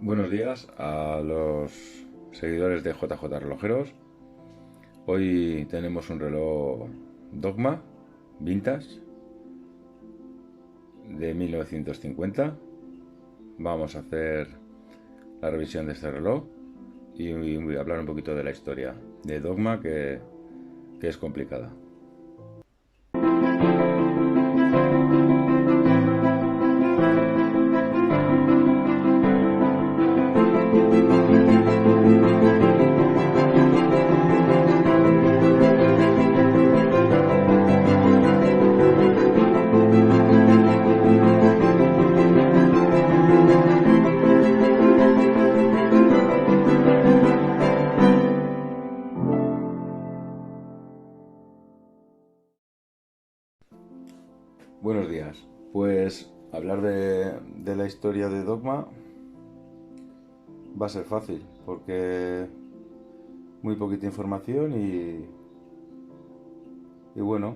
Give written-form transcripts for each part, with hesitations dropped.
Buenos días a los seguidores de JJ Relojeros. Hoy tenemos un reloj Dogma Vintage de 1950. Vamos a hacer la revisión de este reloj y voy a hablar un poquito de la historia de Dogma, que es complicada. Buenos días. Pues hablar de la historia de Dogma va a ser fácil porque muy poquita información y bueno,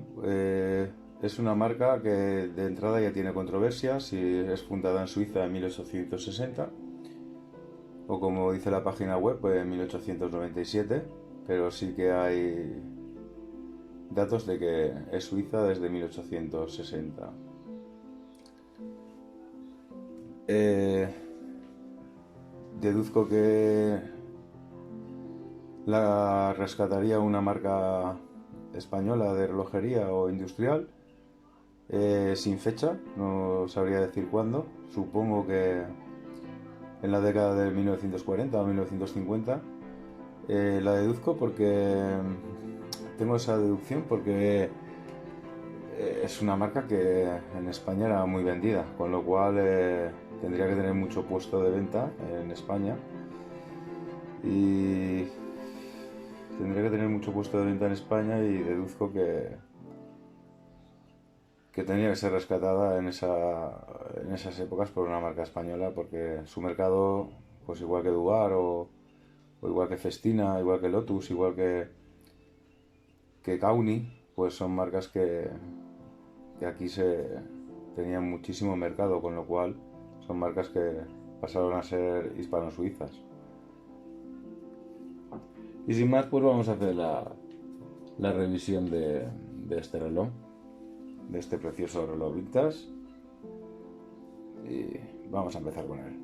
es una marca que de entrada ya tiene controversias y es fundada en Suiza en 1860 o como dice la página web, pues en 1897, pero sí que hay datos de que es suiza desde 1860. Deduzco que la rescataría una marca española de relojería o industrial, sin fecha, no sabría decir cuándo. Supongo que en la década de 1940 o 1950. La deduzco porque tengo esa deducción porque es una marca que en España era muy vendida, con lo cual tendría que tener mucho puesto de venta en España y tendría que tener mucho puesto de venta en España y deduzco que tenía que ser rescatada en esas épocas por una marca española porque su mercado, pues igual que Duar o igual que Festina, igual que Lotus, igual que Kauni, pues son marcas que aquí se tenían muchísimo mercado, con lo cual son marcas que pasaron a ser hispano-suizas. Y sin más, pues vamos a hacer la revisión de este reloj, de este precioso reloj vintage, y vamos a empezar con él.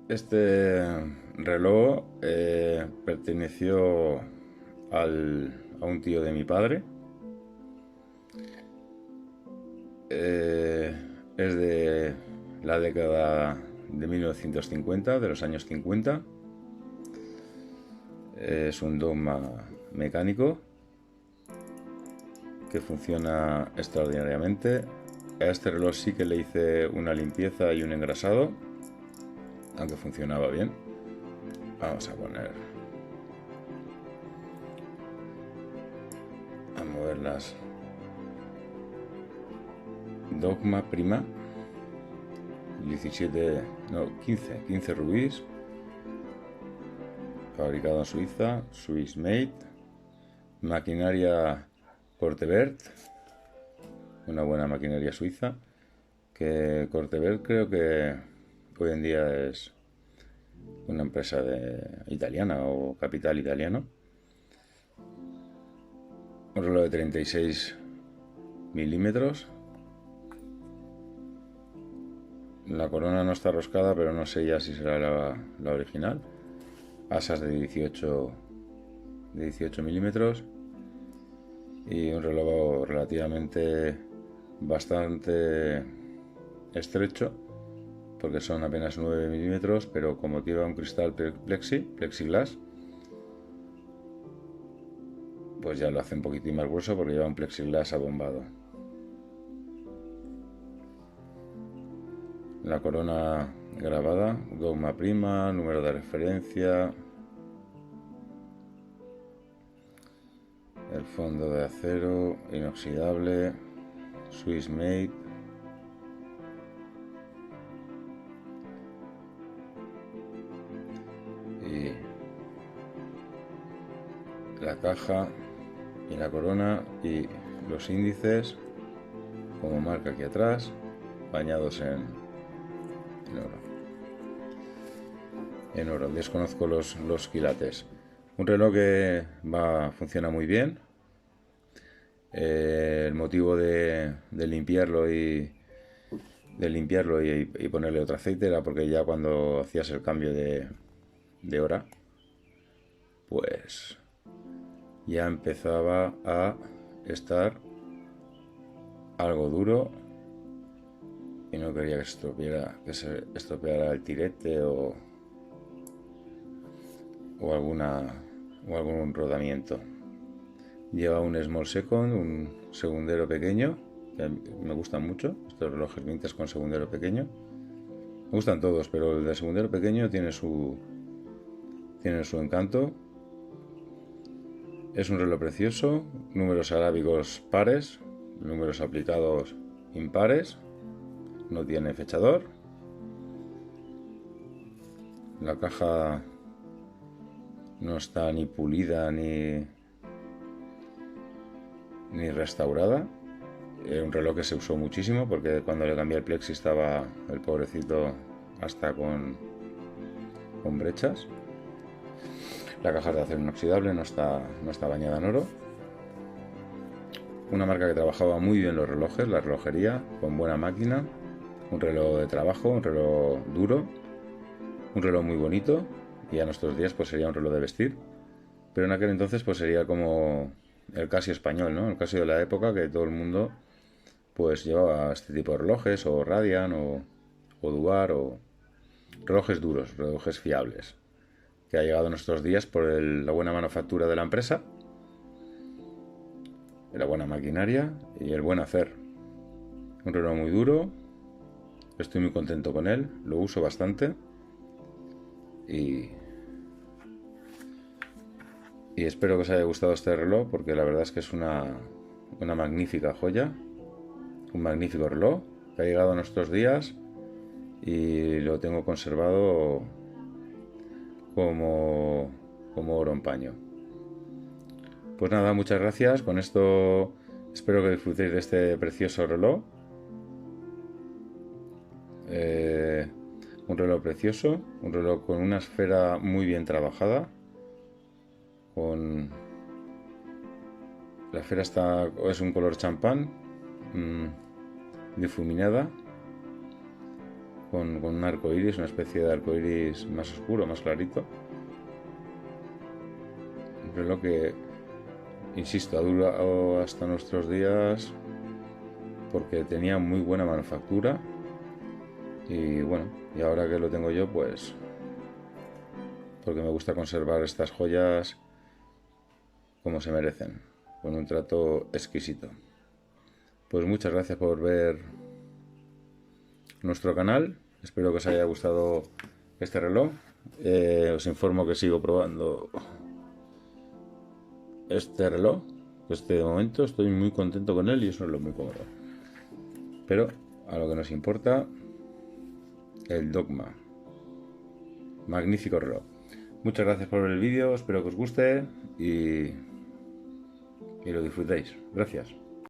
Este reloj perteneció a un tío de mi padre. Es de la década de 1950, de los años 50. Es un Dogma mecánico que funciona extraordinariamente. A este reloj sí que le hice una limpieza y un engrasado, aunque funcionaba bien. Vamos a mover las Dogma Prima 15 rubíes, fabricado en Suiza, Swiss Made, maquinaria Cortebert, una buena maquinaria suiza, que Cortebert creo que hoy en día es una empresa italiana o capital italiano. Un reloj de 36 milímetros. La corona no está roscada, pero no sé ya si será la original. Asas de 18 milímetros. Y un reloj relativamente bastante estrecho, porque son apenas 9 milímetros, pero como lleva un cristal plexiglas, pues ya lo hace un poquitín más grueso porque lleva un plexiglas abombado. La corona grabada, Dogma Prima, número de referencia, el fondo de acero inoxidable, Swiss Made. Y la caja y la corona y los índices como marca aquí atrás, bañados En oro, desconozco los quilates. Un reloj que funciona muy bien. El motivo de limpiarlo y ponerle otro aceite era porque ya cuando hacías el cambio de hora, pues ya empezaba a estar algo duro y no quería que se estropeara el tirete o algún rodamiento. Lleva un small second, un segundero pequeño, que me gustan mucho estos relojes vintage con segundero pequeño. Me gustan todos, pero el de segundero pequeño tiene su encanto. Es un reloj precioso, números arábigos pares, números aplicados impares, no tiene fechador. La caja no está ni pulida ni restaurada. Un reloj que se usó muchísimo porque cuando le cambié el plexi estaba el pobrecito hasta con brechas. La caja es de acero inoxidable, no está bañada en oro. Una marca que trabajaba muy bien los relojes, la relojería, con buena máquina. Un reloj de trabajo, un reloj duro, un reloj muy bonito. Y a nuestros días pues sería un reloj de vestir. Pero en aquel entonces pues sería como el Casio español, ¿no? El Casio de la época, que todo el mundo pues llevaba este tipo de relojes, o Radian, o Duar, o relojes duros, relojes fiables, que ha llegado a nuestros días por la buena manufactura de la empresa, la buena maquinaria y el buen hacer. Un reloj muy duro, estoy muy contento con él, lo uso bastante y espero que os haya gustado este reloj, porque la verdad es que es una magnífica joya, un magnífico reloj que ha llegado a nuestros días y lo tengo conservado como oro en paño. Pues nada, muchas gracias. Con esto espero que disfrutéis de este precioso reloj. Un reloj precioso, un reloj con una esfera muy bien trabajada. La esfera es un color champán, difuminada, con un arco iris, una especie de arco iris más oscuro, más clarito. Un reloj que, insisto, ha durado hasta nuestros días porque tenía muy buena manufactura. Y bueno, y ahora que lo tengo yo, pues porque me gusta conservar estas joyas como se merecen, con un trato exquisito. Pues muchas gracias por ver nuestro canal. Espero que os haya gustado este reloj. Os informo que sigo probando este reloj. De momento estoy muy contento con él y es un reloj muy cómodo. Pero a lo que nos importa, el Dogma. Magnífico reloj. Muchas gracias por ver el vídeo, espero que os guste y lo disfrutéis. Gracias.